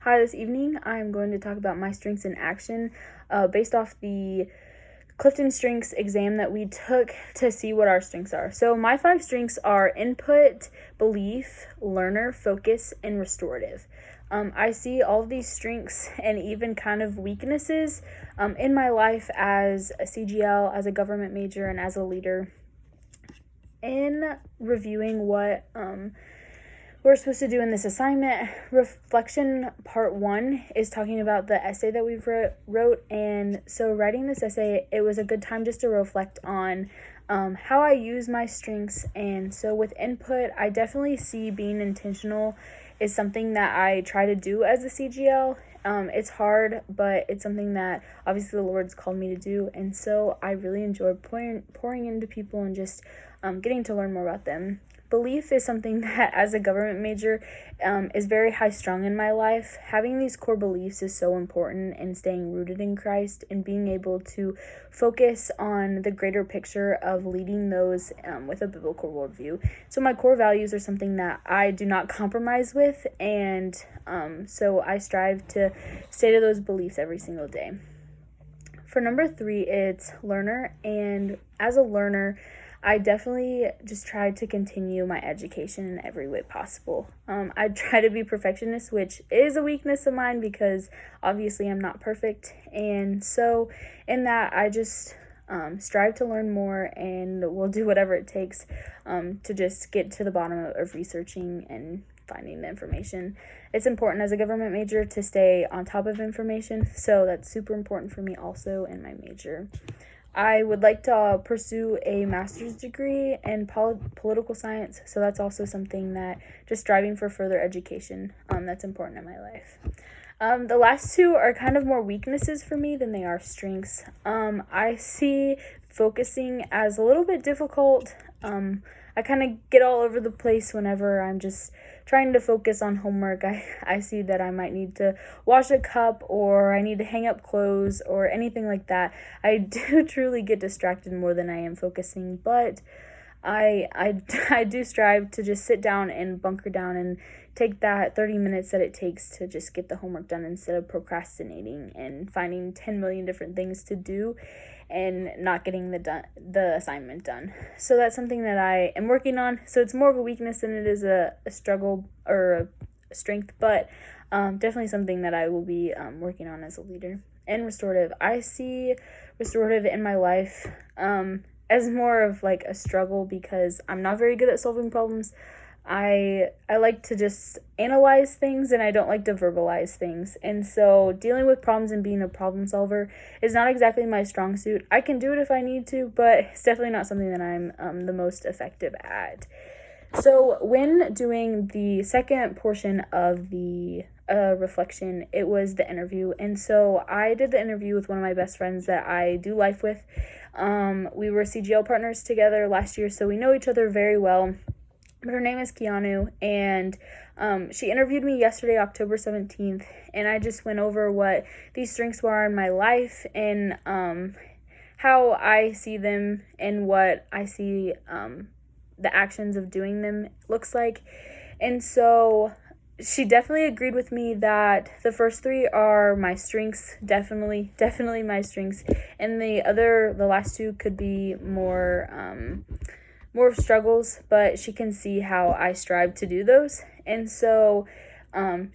Hi, this evening I'm going to talk about my strengths in action based off the Clifton Strengths exam that we took to see what our strengths are. So, my 5 strengths are input, belief, learner, focus, and restorative. I see all of these strengths and even kind of weaknesses in my life as a CGL, as a government major, and as a leader. In reviewing what we're supposed to do in this assignment, reflection part 1 is talking about the essay that we wrote. And so writing this essay, it was a good time just to reflect on how I use my strengths. And so with input, I definitely see being intentional is something that I try to do as a CGL. It's hard, but it's something that obviously the Lord's called me to do. And so I really enjoy pouring into people and just getting to learn more about them. Belief is something that, as a government major, is very high strung in my life. Having these core beliefs is so important in staying rooted in Christ and being able to focus on the greater picture of leading those with a biblical worldview. So my core values are something that I do not compromise with, and so I strive to stay to those beliefs every single day. For number 3, it's learner, and as a learner, I definitely just try to continue my education in every way possible. I try to be perfectionist, which is a weakness of mine because obviously I'm not perfect. And so in that, I just strive to learn more and will do whatever it takes to just get to the bottom of researching and finding the information. It's important as a government major to stay on top of information, so that's super important for me also in my major. I would like to pursue a master's degree in political science, so that's also something that just striving for further education, that's important in my life. The last 2 are kind of more weaknesses for me than they are strengths. I see focusing as a little bit difficult. I kind of get all over the place whenever I'm just trying to focus on homework. I see that I might need to wash a cup or I need to hang up clothes or anything like that. I do truly get distracted more than I am focusing, but I do strive to just sit down and bunker down and take that 30 minutes that it takes to just get the homework done instead of procrastinating and finding 10 million different things to do and not getting the assignment done. So that's something that I am working on. So it's more of a weakness than it is a struggle or a strength, but definitely something that I will be working on as a leader. And restorative. I see restorative in my life as more of like a struggle because I'm not very good at solving problems. I like to just analyze things and I don't like to verbalize things. And so dealing with problems and being a problem solver is not exactly my strong suit. I can do it if I need to, but it's definitely not something that I'm the most effective at. So when doing the second portion of the reflection, it was the interview. And so I did the interview with one of my best friends that I do life with. We were CGL partners together last year, so we know each other very well. But her name is Keanu, and she interviewed me yesterday, October 17th, and I just went over what these strengths were in my life and how I see them and what I see the actions of doing them looks like. And so she definitely agreed with me that the first 3 are my strengths, definitely my strengths, and the last 2 could be more struggles, but she can see how I strive to do those. And so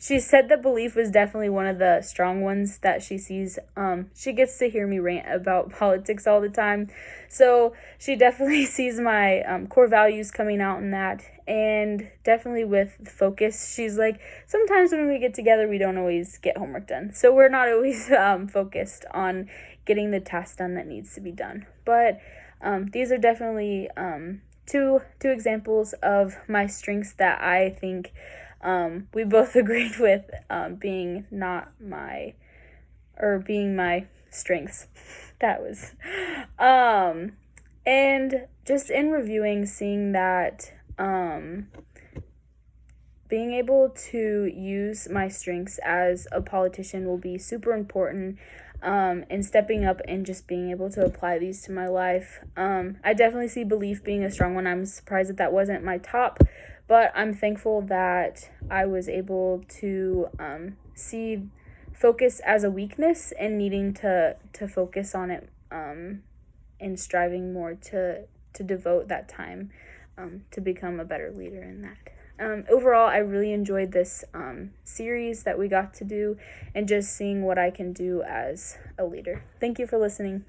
she said that belief was definitely one of the strong ones that she sees. She gets to hear me rant about politics all the time, so she definitely sees my core values coming out in that. And definitely with focus, she's like, sometimes when we get together we don't always get homework done, so we're not always focused on getting the task done that needs to be done. But these are definitely two examples of my strengths that I think we both agreed with being my strengths. That was and just in reviewing, seeing that being able to use my strengths as a politician will be super important and stepping up and just being able to apply these to my life. I definitely see belief being a strong one. I'm surprised that wasn't my top, but I'm thankful that I was able to see focus as a weakness and needing to focus on it, and striving more to devote that time to become a better leader in that. Overall, I really enjoyed this series that we got to do and just seeing what I can do as a leader. Thank you for listening.